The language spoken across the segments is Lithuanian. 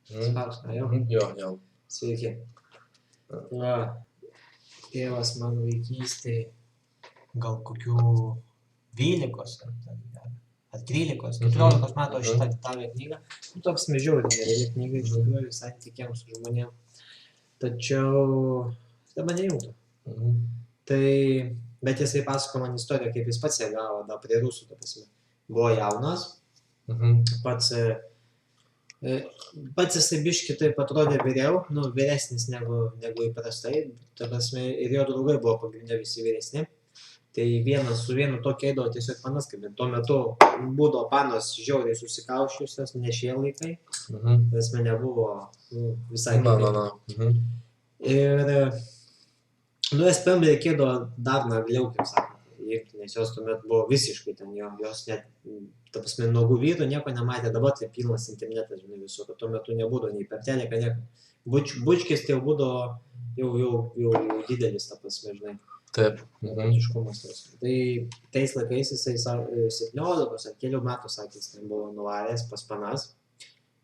Spauską, jau. Jo. Sveiki. Va, tėvas man vaikystėje gal kokių 12 ar 13, 14 metų aš šitą davė knygą. Toks žiauriai nereali knyga, iš tikrųjų, santykiams su žmonėm. Tačiau tai mane jungtų. Tai, bet jisai pasako man istoriją, kaip jis pats ją gavo, da prie rusų, ta prasme. Buvo jaunas, pats jisai biškį taip atrodė vyresnis negu įprastai, ta prasme, ir jo draugai buvo pagrindė visi vyresni. Tai vienas su vienu tokia eidavo tiesiog panas, kaip tuo metu būdavo panos žiauriai susikaušiusios, ne šie laikai, prasme nebuvo visai kitaip. Ir, SPM reikėdavo dar nagliau, kaip sakant, nes jos tuomet buvo visiškai ten, jos net, ta prasme, nuogų vyrų nieko nematė, dabar tai pilnas internetas, žinai, viso, kad tuo metu nebūdavo nei per teleką, nieko. Bučkis tai jau būdavo jau didelis, ta prasme, žinai. Taip. Tai tais laikais jisai 17 ar kelių metų, sakė, jis ten buvo nuvaręs pas panas.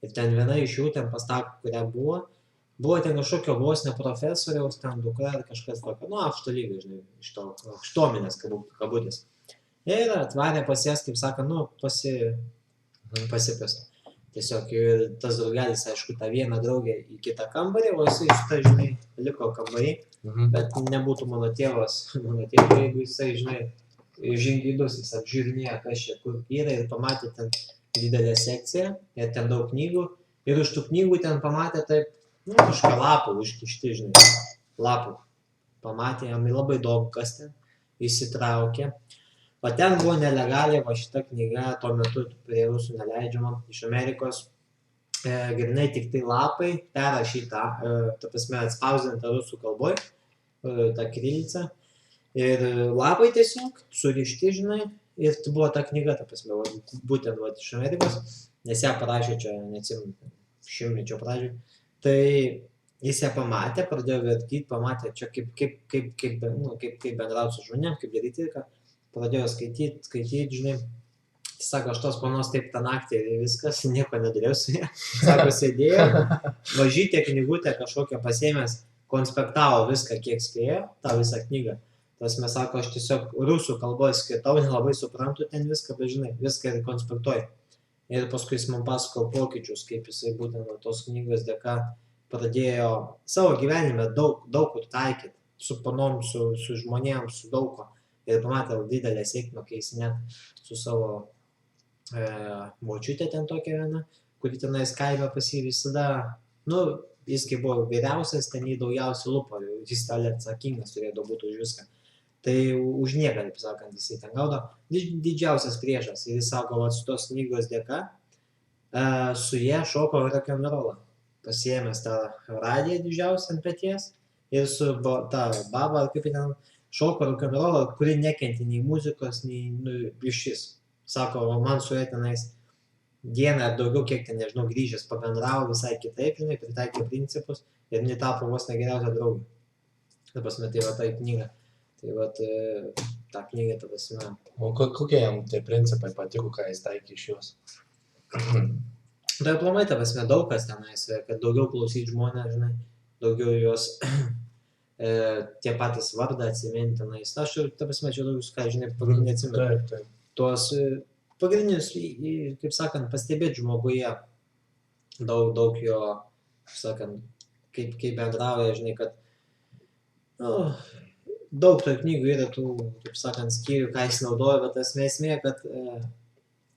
Ir ten viena iš jų, ten pas tą, kurią buvo ten kažkokio vos ne profesoriaus, ten dukra ar kažkas tokio, aukšto lygio, žinai, iš to aukštuomenės kabutės. Ir atvarė pas jas, kaip sako, pasipės. Tiesiog ir tas draugelis, aišku, tą vieną draugę į kitą kambarį, o jisai šitą, žinai, liko kambarį, bet nebūtų mano tėvas, jeigu jisai, žinai, žingeidus, jis apžiūrinėja, kas čia kur yra ir pamatė ten didelę sekciją, ir ten daug knygų, ir už tų knygų ten pamatė taip, kažką lapų užkišti, žinai, lapų. Pamatė, jam labai daug kas ten, įsitraukė. O ten buvo nelegaliai, va šita knyga, tuo metu prie rusų neleidžiama, iš Amerikos, grinai tik tai lapai, perrašyta, ta prasme, atspausdinta rusų kalboj, ta kirilica, ir lapai tiesiog surišti, žinai, ir buvo ta knyga, ta prasme, būtent iš Amerikos, nes ją parašė čia, neatsimenu, 100-mečio pradžioj, tai jis ją pamatė, pradėjo vertyti, pamatė čia kaip bendrauti su žmonėm, kaip daryti, pradėjo skaityti, žinai, sako, aš tos panos taip tą naktį ir viskas, nieko nedariau su ją, sako, sėdėjo, mažytė knygutė kažkokią pasiėmęs, konspektavo viską, kiek spėjo, tą visą knygą, tas mes sako, aš tiesiog rusų kalboje skaitau, nelabai suprantu ten viską, bet žinai, viską ir konspektuoju. Ir paskui jis man pasako pokyčius, kaip jisai būtent tos knygos dėka pradėjo savo gyvenime daug kur taikyti, su panom, su žmonėm, su daug ko. Ir pamatė didelę sėkmę, kai jis net su savo močiutė ten tokia viena, kuri tenais kaime pas jį visada, jis kai buvo vyriausias, ten jį daugiausiai lupo, jis atsakingas turėjo būti už viską. Tai už nieką, taip sakant, jisai ten gaudo didžiausias priešas. Ir jis sako, su tos knygos dėka, su jie šoko rock'n'rollą. Pasiėmęs tą radiją didžiausią ant peties ir su ta baba, kaip ten, šoko rock'n'rollą, kuri nekentė nei muzikos, nei išvis. Sako, man su jie tenais dieną ar daugiau, kiek ten, nežinau, grįžęs pabendravo visai kitaip, žinai, pritaikė principus ir netapo vos negeriausia draugė. Ta prasme, tai va ta knyga. Tai va ta knyga, ta prasme. O kokie jam tie principai patiko, ką jis taikė iš jos? Tai aplamai, ta prasme, daug kas tenais, kad daugiau klausyti žmonės, žinai, daugiau jos tie patys vardą atsiminti tenais. Aš jau, ta prasme, čia daugiau, ką, žinai, pagrindinį atsiminti. Taip. Tuos pagrindinius, kaip sakant, pastebėti žmoguje daug jo, kaip sakant, kaip bendrauja, žinai, kad daug tų knygų yra tų, kaip sakant, skyrių, ką jis naudoja, bet esmė, kad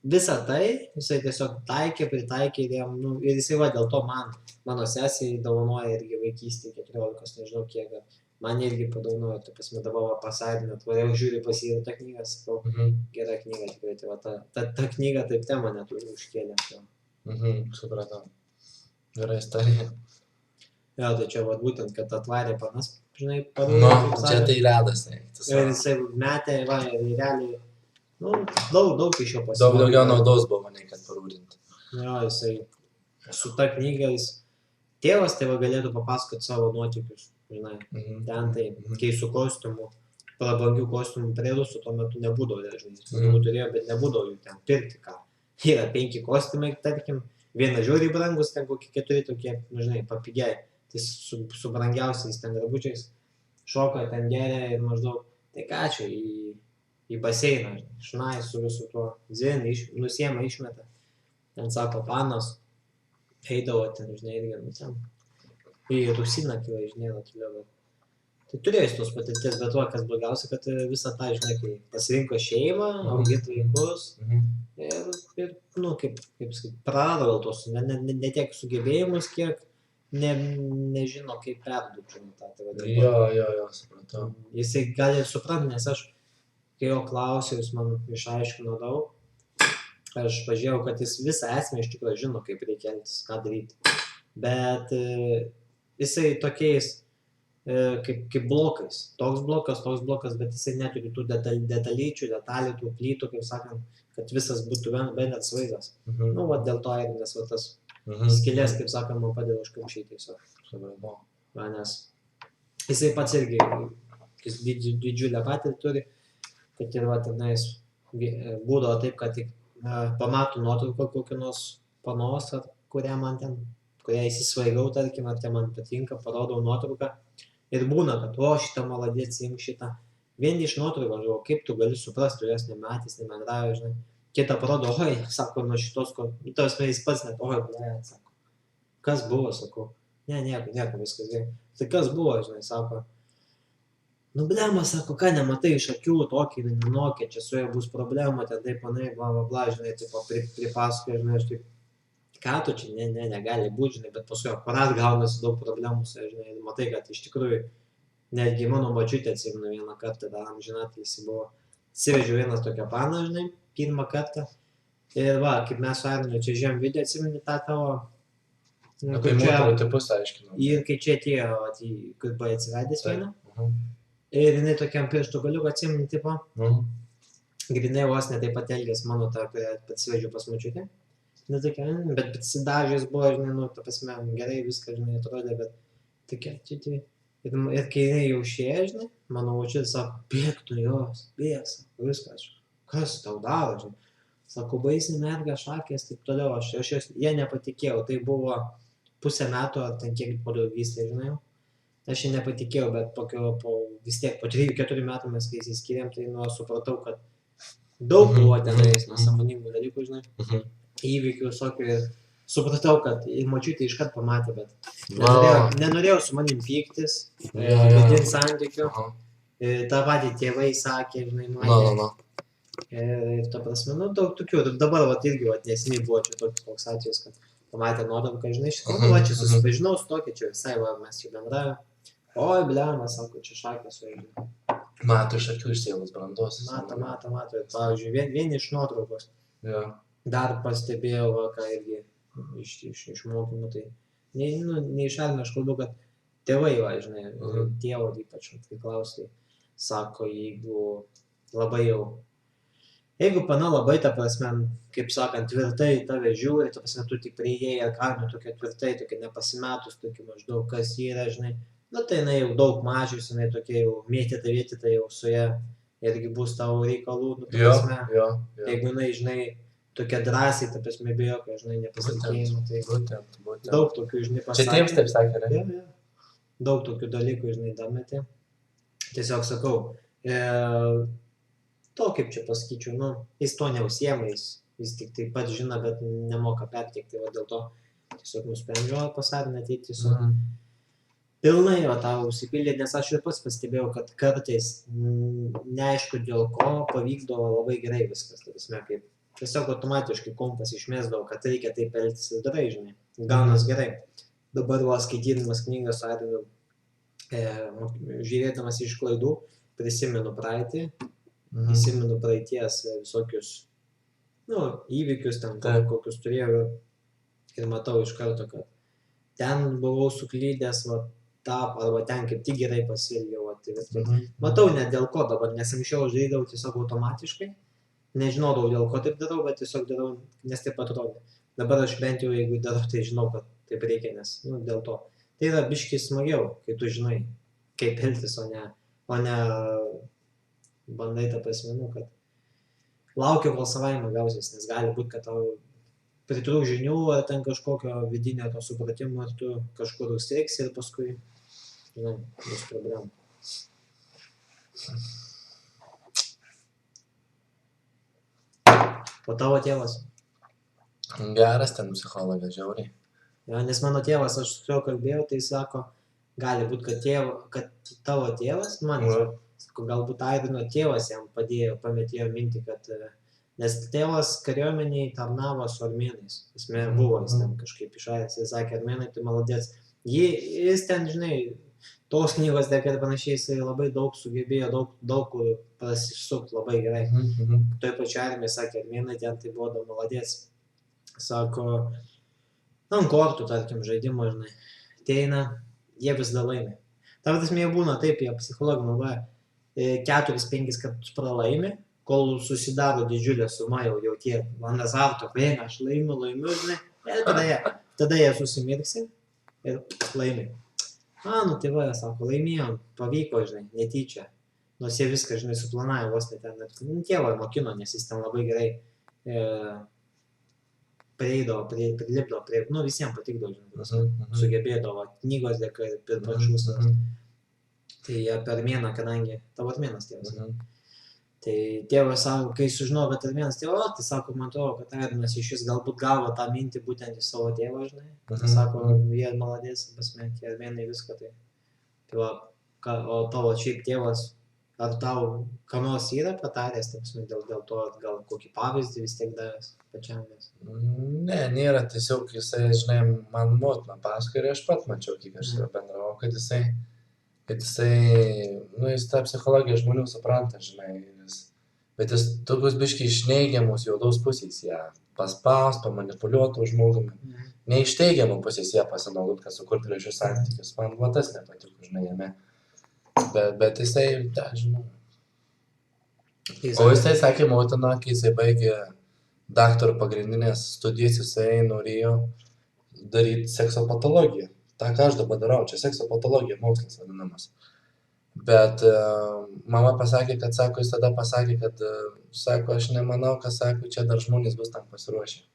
visą tai jisai tiesiog pritaikė ir jisai va dėl to mano sesiai dovanoja irgi vaikystėje 14, nežinau kiek, man irgi padovanojo, tu prasme dabar pasaitinę, tvariau žiūri pas jį tą knygą, sakau, gera knyga tikrai, tai va ta knyga taip temą net užkėlė. Supratau. Gera istorija. Jo, tai čia va būtent, kad atvarė panas, žinai, čia tai ledas, ne. Ir jisai metė, va, ir realiai, daug iš jo pasimokė. Daugiau naudos buvo, nei kad parūdinti. Jo, jisai su ta knyga, tėvas tai va galėtų papasakoti savo nuotykius, žinai, ten tai keisų kostiumų, prabangių kostiumų prie rusų tuo metu nebūdavo, žinai, turėjo, bet nebūdavo jų ten pirkti ką. Yra 5 kostiumai, tarkim, vienas žiauriai brangus, ten kokie 4 tokie, žinai, papigiai. Tai su brangiausiais ten drabužiais šoka ten geria ir maždaug, tai ką čia į baseiną, šnai su visu tuo, dzin, nusiema, išmeta. Ten sako, panos, eidavo ten, žinai, irgi, nu ten. į Rusiną kai važinėdavo toliau. Tai turėjus tos patirties, bet va, kas blogiausia, kad visą tą, žinai, kai pasirinko šeimą, auginti vaikus ir, nu, kaip sakyt, prarado gal tos, ne tiek sugebėjimus, kiek nežino, kaip perduoti tą. Jo, supratau. Jisai gali suprasti, nes aš, kai jo klausiau, jis man išaiškino daug, aš pažiūrėjau, kad jis visą esmę iš tikrųjų žino, kaip reikia elgtis, ką daryti. Bet jisai tokiais kaip blokais. Toks blokas, bet jisai neturi tų detalyčių, detalių, tų plytų, kaip sakant, kad visas būtų bendras vaizdas. Nu, va, dėl to ir nes va tas skylės, kaip sakant, man padėjo užkamšyti tiesiog. Nes jisai pats irgi didžiulę patirtį turi, kad ir va tenais būdavo taip, kad tik pamatų nuotrauką kokį nors panos, kurią įsisvaigau, tarkim, ar man patinka, parodau nuotrauką. Ir būna, kad šitą maladėts, imk šitą. Vien iš nuotraukos, kaip tu gali suprasti, tu jas nematys, nemendravai, žinai. Kita parodo, sako, nuo šitos, tavas jis pats net, sako. Kas buvo, sakau. Ne, nieko, viskas gerai. Tai kas buvo, žinai, sako. Nu, blema, sako, ką nematai iš akių, tokį, nenokė, čia su ja bus problema, ten taip, bla, žinai, tipo, pripasakoja, žinai, aš taip. Ką tu čia, negali būti, žinai, bet paskui aparat gaunasi daug problemų, žinai, matai, kad iš tikrųjų, netgi mano močiutė atsimenu vieną kartą, dar amžinatilsį buvo, atsivežiau vieną tokią paną, žinai, pirmą kartą, ir va, kaip mes su Arniu čia žiūrėjom video, atsimeni tą tavo, Tai moterų tipus aiškinau. Ir kai čia atėjo, kur buvo atsivedęs vieną, ir jinai tokiam pirštų galiuką atsimeni, tipo, grinai vos ne taip pat elgės mano tą, kurią atsivežiau pas močiutę. Bet prisidažęs buvo, žinai, nu, ta prasme, gerai viską, žinai, atrodė, bet tokia, ir kai jinai jau išėjo, žinai, mano močiutė sako, bėk tu jos, bėk, sako, viskas, kas tau daro, žinai, sako, baisiai merga, šakės, taip toliau, jie nepatikėjau, tai buvo pusę metų, ar ten kiek po draugystė, žinai, aš jie nepatikėjau, bet vis tiek po 3-4 metų mes kai įsiskyrėm, tai nu, supratau, kad daug buvo tenais nesąmoningų dalykų, žinai. Įvykių visokių ir supratau, kad ir močiutė iškart pamatė, bet nenorėjau su manim pyktis, vidinį santykių, tą patį tėvai sakė, žinai, matė. Ir ta prasme, nu, daug tokių, dabar irgi nesiniai buvo čia toks atvejis, kad pamatė nuotrauką, žinai, čia susipažinau su tokia, čia visai mes čia bendravę. Oi, blema, sako, čia šakės vaidžiu. Mato iš akių išsėlus brandos. Mato, ir pavyzdžiui, vien iš nuotraukos. Dar pastebėjau, ką irgi iš mokymų, tai neišalina, aš kalbu, kad tėvai, žinai, tėvo ypač, kai klausai, sako, jeigu pana labai, ta prasme, kaip sakant, tvirtai tave žiūri, ta prasme, tu tik prieėjai, ar ką, nu, tokia tvirtai, tokia nepasimetus, tokia maždaug, kas yra, žinai, nu, tai jinai jau daug mažius, jinai tokia jau mėtyta, jau su ja irgi bus tavo reikalų, nu, ta prasme, jeigu jinai, žinai, tokia drąsiai, ta prasme, be jokio, žinai, nepasitikėjimo, tai daug tokių, žinai, pasakė. Čia tėvs taip sakė, ne? Daug tokių dalykų, žinai, dametė. Tiesiog sakau, to, kaip čia pasakyčiau, nu, jis to neusiema, jis tik taip pat žino, bet nemoka perteikti, va dėl to tiesiog nusprendžiau pas Arnę ateiti tiesiog. Pilnai va tau užsipildė, nes aš ir pats pastebėjau, kad kartais neaišku dėl ko pavykdavo labai gerai viskas, ta prasme, kaip tiesiog automatiškai kompas išmesdavo, kad reikia taip elgtis ir darai, žinai, gaunas gerai. Dabar va skaitydamas knygą su Arniu, žiūrėdamas iš klaidų, prisimenu praeitį, prisimenu praeities visokius, nu, įvykius ten, kokius turėjau ir matau iš karto, kad ten buvau suklydęs, va, arba ten kaip tik gerai pasielgiau, matau ne dėl ko dabar, nes anksčiau aš darydavau tiesiog automatiškai, nežinodavau dėl ko taip darau, bet tiesiog darau, nes taip atrodė. Dabar aš bent jau, jeigu darau, tai žinau, kad taip reikia, nes, nu, dėl to. Tai yra biškai smagiau, kai tu žinai, kaip elgtis, o ne bandai tą prasme, kad laukiu, kol savaime gausis, nes gali būti, kad tau pritrūks žinių, ar ten kažkokio vidinio to supratimo, ar tu kažkur užstriksi ir paskui, žinai, bus problemų. O tavo tėvas? Geras ten psichologas, žiauriai. Ja, nes mano tėvas, aš su juo kalbėjau, tai sako, gali būti, kad tavo tėvas, man sako, galbūt Airino tėvas jam pametėjo mintį, kad nes tėvas kariuomeniai tarnavo su armėnais. Jis buvo, jis ten kažkaip išaręs, jis sakė, armėnai tai maladėts. Jis ten, žinai, tos knygos dėka ir panašiai, jis labai daug sugebėjo, daug prasisukti labai gerai. Toj pačioj armijai sakė, armėnai ten tai buvo daug maladėts. Sako, ant kortų, tarkim, žaidimo, žinai, ateina, jie vis dar laimi. Tavo tasme jie būna taip, jie psichologų naudoja 4-5 kartus pralaimi, kol susidaro didžiulė suma, jau tie man azarto, eina, aš laimiu, žinai, ir tada jie susimirksi ir laimi. Nu tai va, sako, laimėjom, pavyko, žinai, netyčia. Nors jie viską, žinai, suplanavo, vos ne ten, tėvą mokino, nes jis ten labai gerai prilipdavo prie, visiems patikdavo, žinai, sugebėdavo knygos dėka ir pirpačius. Tai jie per mėną, kadangi tavo armėnas tėvas. Tai tėvas sako, kai sužinojo, kad armėnas tėvas, tai sako, man atrodo, kad Airinas iš vis galbūt gavo tą mintį būtent iš savo tėvo, žinai. Tai sako, jie maladės, pasme, tie armėnai viską tai. Tai va, o tavo šiaip tėvas, ar tau ką nors yra pataręs, tai pasme, dėl to, gal kokį pavyzdį vis tiek davęs pačiam mes? Ne, nėra, tiesiog jisai, žinai, man motina paskui ir aš pat mačiau, kiek aš bendravau, kad jisai, jis tą psichologiją žmonių supranta, žinai, bet jis tokius biškai iš neigiamus jaudaus pusės ją paspaus, pamanipuliuotų žmogumi. Ne iš teigiamų pusės ją pasinaudot, kad sukurti gražius santykius. Man buvo tas nepatiko, žinai, jame. Bet jisai, žinau. O jisai sakė motina, kai jisai baigė daktaro pagrindinės studijas, jisai norėjo daryti sekso patologiją. Ta, ką aš dabar darau, čia sekso patologija, mokslas vadinamas. Bet mama pasakė, kad, sako, jis tada pasakė, kad, sako, aš nemanau, kad, sako, čia dar žmonės bus tam pasiruošę.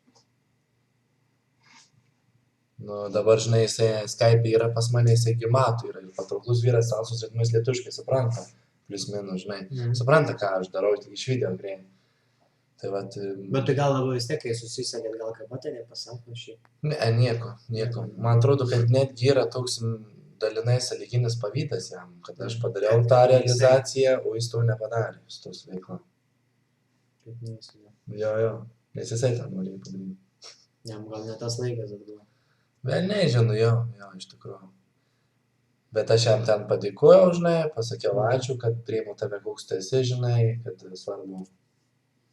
Dabar, žinai, jisai Skype yra pas mane, jisai mato, yra patrauklus vyras, salsus ritmus lietuškai supranta, plius minus, žinai, supranta, ką aš darau, tik iš video grėjai. Tai vat... Bet tu gal labiau vis tiek, kai susisakėt, gal ką patarė, pasako šiaip? Ne, nieko. Man atrodo, kad netgi yra toks dalinai sąlyginis pavydas jam, kad aš padariau tą realizaciją, o jis to nepadarė, su tos veikla. Kaip neįsivaizduoju. Jo, nes jisai tą norėjo padaryti. Jam gal ne tas laikas atbuvo. Bet nežinau, jo, iš tikrųjų. Bet aš jam ten padėkojau, žinai, pasakiau ačiū, kad priimu tave koks tu esi, žinai, kad svarbu.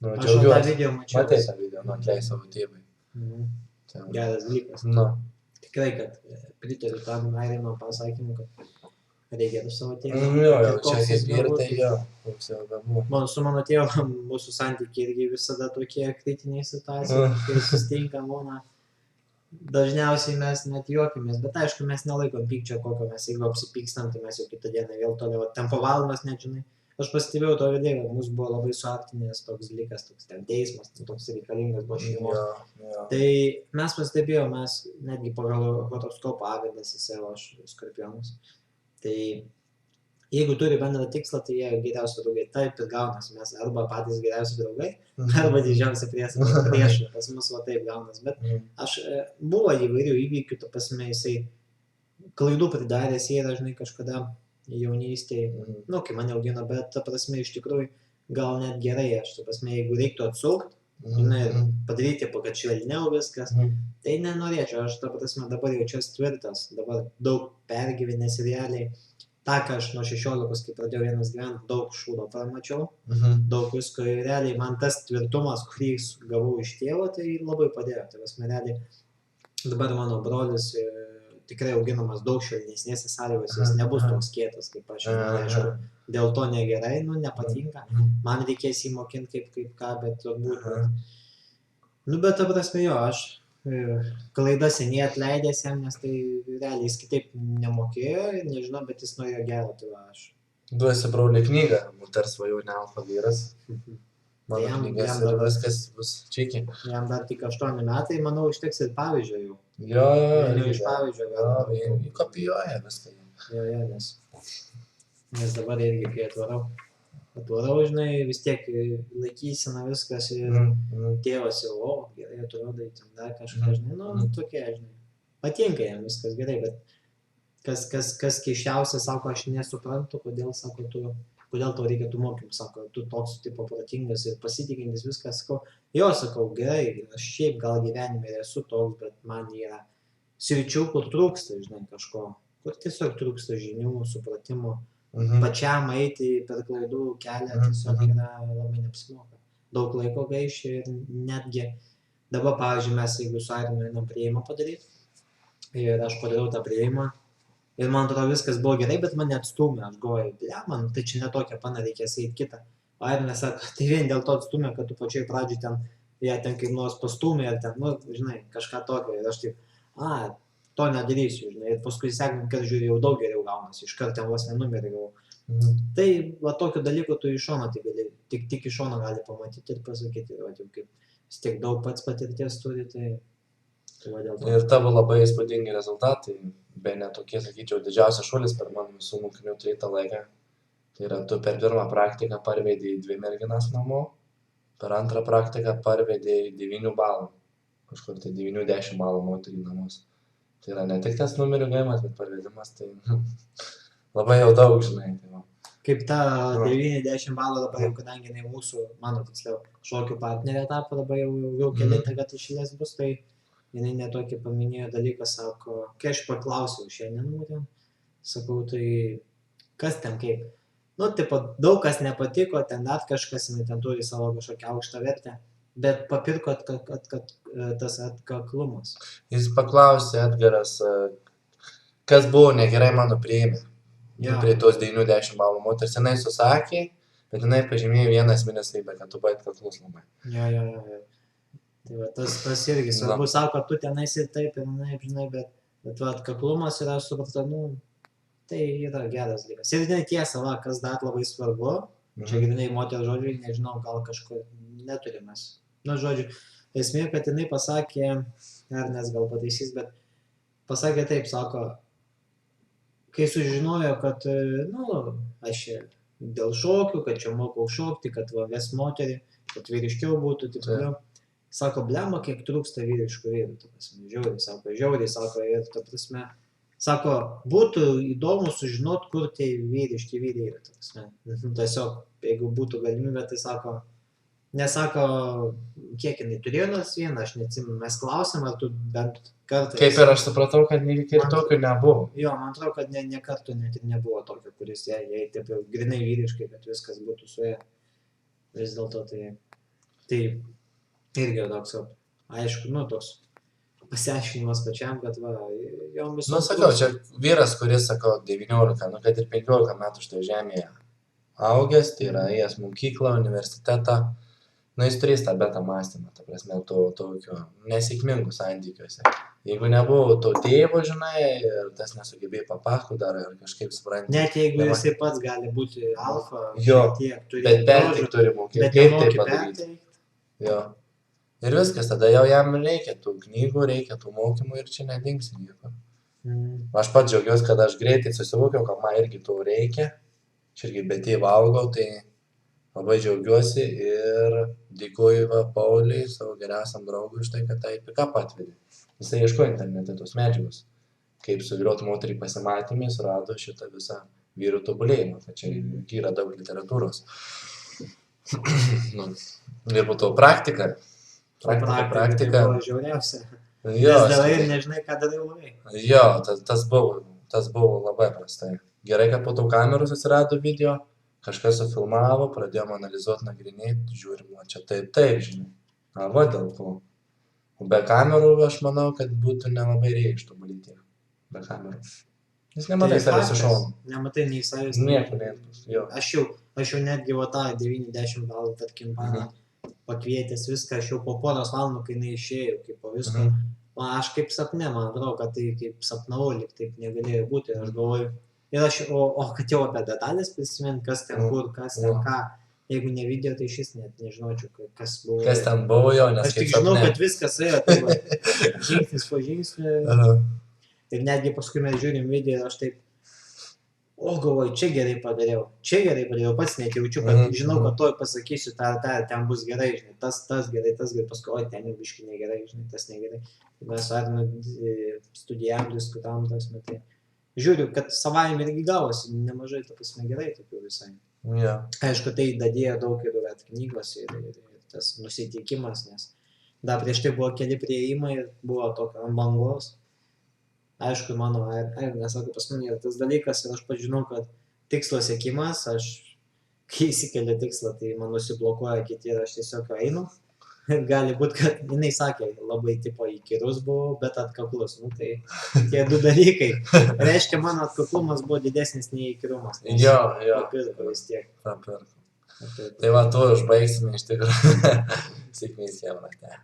Aš jau tą video mačiau. Matei tą video, atleidai savo tėvai. Geras dalykas. Tikrai, kad pritariu tam Airino pasakymu, kad reikėtų savo tėvą. Jo, čia kaip ir tai jo, koks jau bebuvo. Su mano tėvu mūsų santykiai irgi visada tokie kritiniai situacijai, kai susitinkam, būna. Dažniausiai mes net juokimės, bet aišku, mes nelaikom pykčio kokio, mes jeigu apsipykstam, tai mes jau kitą dieną vėl toliau, ten po valandos net, žinai. Aš pastebėjau to vidėjo, mūsų buvo labai suartinės toks dalykas, toks ten teismas, toks reikalingas buvo šeimos. Tai mes pastebėjau, mes netgi pagal horoskopą Avidas jisai, aš Skorpionas. Tai jeigu turi bendrą tikslą, tai jie geriausi draugai. Taip ir gaunas, mes arba patys geriausi draugai, arba didžiausia priešai, pas mus va taip gaunas. Bet buvo įvairių įvykių, ta prasme jisai klaidų pridaręs, jie dažnai kažkada jaunystėje, kai mane augino, bet ta prasme iš tikrųjų gal net gerai aš, ta prasme, jeigu reiktų atsukti, padaryti, kad švelniau viskas, tai nenorėčiau, aš ta prasme dabar jaučiuosi tvirtas, dabar daug pergyvenęs realiai, tą, ką aš nuo 16, kai pradėjau vienas gyventi, daug šūdo pamačiau, daug visko ir realiai man tas tvirtumas, kurį gavau iš tėvo, tai labai padėjo, tai prasme realiai dabar mano brolis tikrai auginamas daug švelnesnėse sąlygose, jis nebus toks kietas, kaip aš, aišku, dėl to negerai, nepatinka, man reikės įmokinti kaip ką, bet turbūt, bet ta prasme jo, aš klaidą seniai atleidęs jam, nes tai realiai jis kitaip nemokėjo, nežinau, bet jis norėjo gero, tai va aš. Duosi broliui knygą, Moters svajonių alfa vyras. mano jam- knygas jam ir dabar- viskas bus čiki. Jam dar tik 8 metai, manau, užteks ir pavyzdžio jau. Jo, Vieni irgi iš gal. pavyzdžio Jo, gal. vieni kopijuoja viską. Jo, nes dabar irgi, kai atvarau, žinai, vis tiek laikysena viskas ir tėvas jau, o, gerai atrodai, ten dar kažką, žinai, nu, tokie, žinai. Patinka jam viskas gerai, bet kas keiščiausia, sako, aš nesuprantu, kodėl tau reikia tų mokymų, sako, tu toks tipo protingas ir pasitikintis viskas, sakau, gerai, aš šiaip gal gyvenime ir esu toks, bet man yra sričių, kur trūksta, žinai, kažko, kur tiesiog trūksta žinių, supratimo, pačiam eiti per klaidų kelią tiesiog yra labai neapsimoka. Daug laiko gaiši ir netgi dabar, pavyzdžiui, mes jeigu su Airinu einam priėjimą padaryti ir aš padariau tą priėjimą ir man atrodo viskas buvo gerai, bet mane atstūmė, aš galvoju, man tai čia netokia pana, reikės eiti kitą. O Airinas sako, tai vien dėl to atstūmė, kad tu pačioj pradžioj ten kaip nors pastūmė ir ten, nu, žinai, kažką tokio ir aš taip, to nedarysiu, žinai, ir paskui sekant, kad žiūrėjau, jau daug geriau gaunasi, iš karto ten vos nenumerį gavau. Tai va tokių dalykų tu iš šono tai gali, tik iš šono gali pamatyti ir pasakyti, va, jau kaip vis tiek daug pats patirties turi, tai va dėl to. Ir tavo labai įspūdingi rezultatai, be netokie, sakyčiau, didžiausias šuolis per mano visų mokinių turėtą laiką. Tai yra, tu per pirmą praktiką parvedėjai 2 merginas namo, per antrą praktiką parvedėjai 9 balų, kažkur tai 9-10 balų moterį namus. Tai yra ne tik tas numerių gaimas, bet parvedimas, tai labai jau daug, žinai. Tai va. Kaip ta 9-10 balų dabar jau, kadangi jinai mūsų, mano tiksliau, šokių partnerė tapo, dabar jau kelintą, kad išėlės bus, tai jinai netokį paminėjo dalyką, sako, kai aš paklausiau šiandien, sakau, tai kas ten kaip? Nu, tipo, daug kas nepatiko, ten dar kažkas, jinai ten turi savo kažkokią aukštą vertę, bet papirko, kad tas atkaklumas. Jis paklausė, Edgaras, kas buvo negerai mano priėjime. Prie tos 9-10 balų moters. Jinai susakė, bet jinai pažymėjo vieną esminę savybę, kad tu buvai atkaklus labai. Jo. Tai va, tas irgi svarbu, sako, kad tu ten esi taip ir naip, žinai, bet va, atkaklumas yra, aš supratau, nu, tai yra geras dalykas. Ir tiesa, va, kas dar labai svarbu, čia grinai moterų žodžiai, nežinau, gal kažko neturimės. Nu, žodžiu, esmė, kad jinai pasakė, ar nes gal pataisys, bet pasakė taip, sako, kai sužinojo, kad, nu, aš dėl šokių, kad čia mokau šokti, kad va, ves moterį, kad vyriškiau būtų, taip toliau. Sako, blemba, kiek trūksta vyriškų vyrų, ta prasme, žiauriai, sako, ir ta prasme, sako, būtų įdomu sužinot, kur tie vyriški vyrai yra, ta prasme. Tiesiog, jeigu būtų galimybė, tai sako, nesako, kiek jinai turėjo nors vieną, aš neatsimenu, mes klausėm, ar tu bent kartą... Kaip ir aš supratau, kad ir tokio nebuvo. Jo, man atrodo, kad ne kartų net ir nebuvo tokio, kuris jai taip jau grinai vyriškai, kad viskas būtų su ja. Vis dėlto tai irgi toks, aišku, nu, toks pasiaiškinimas pačiam, kad va, jomis... Nu, sakau, čia vyras, kuris, sako, 19, nu, kad ir 15 metų štai žemėje augęs, tai yra ėjęs mokyklą, universitetą, nu, jis turės tą betą mąstymą, ta prasme, tokio nesėkmingų santykiuose. Jeigu nebuvo to tėvo, žinai, ir tas nesugebėjo papasakoti dar ar kažkaip supranti. Net jeigu jisai pats gali būti alfa, jo, tiek turi... Bet pertik turi mokėti, kaip tai padaryti. Jo. Ir viskas, tada jau jam reikia tų knygų, reikia tų mokymų ir čia nedingsi nieko. Aš pats džiaugiuosi, kad aš greitai susivokiau, kad man irgi to reikia. Aš irgi be tėvo augau, tai labai džiaugiuosi ir dėkoju Pauliui, savo geriausiam draugui, už tai, kad tą pick-up atvedė. Jisai ieškojo internete tos medžiagos. Kaip suvilioti moterį pasimatymį, surado šitą visą vyrų tobulėjimą. Tai čia yra daug literatūros. Ir po to praktika. Praktika buvo žiauriausia. Jo, nes darai ir nežinai, ką darai labai. Jo, tas buvo labai prastai. Gerai, kad po to kameros atsirado video, kažkas sufilmavo, pradėjom analizuoti, nagrinėti, žiūrim, čia taip, žinai. Va dėl to. Be kamerų aš manau, kad būtų nelabai reikštų balyti. Be kamerų. Jis nematai savęs iš šono. Nematai nei savęs. Nieko neįtus, jo. Aš jau netgi va tą 90 balų, tarkim, pakvietęs viską, aš jau po poros valandų, kai jinai išėjo, kaip po visko. Aš kaip sapne, man atrodo, kad tai kaip sapnavau, lyg taip negalėjo būti, aš galvoju. Ir aš, o kad jau apie detalės prisimint, kas ten kur, kas ten ką. Jeigu ne video, tai šis net nežinočiau, kas buvo. Kas ten buvo jo, nes Aš tik žinau, kad viskas ėjo, tai va, žingsnis po žingsnio. Ir netgi paskui mes žiūrim video ir aš taip, galvoju, čia gerai padariau, pats net jaučiu, kad žinau, kad toj pasakysiu tą, ten bus gerai, žinai, tas gerai, paskui, ten jau biškai negerai, žinai, tas negerai. Mes studijavom, diskutavom, tas metai. Žiūriu, kad savaime irgi gavosi, nemažai, prasme, gerai tokių visai. Aišku, tai dadėjo daug ir knygos ir tas nusiteikimas, nes dar prieš tai buvo keli prieimai ir buvo tokio ant bangos. Aišku, mano, nesako, pas mane yra tas dalykas ir aš pažinau, kad tikslo siekimas, aš kai įsikeliu tikslą, tai man nusiblokuoja kiti ir aš tiesiog einu. Gali būti, kad jinai sakė, labai tipo įkyrus buvau, bet atkaklus. Nu, tai tie du dalykai. Reiškia, mano atkaklumas buvo didesnis nei įkyrumas. Jo. Papirko vis tiek. Papirko. Tai va, tu užbaigsime iš tikrųjų. Sėkmės jam naktė.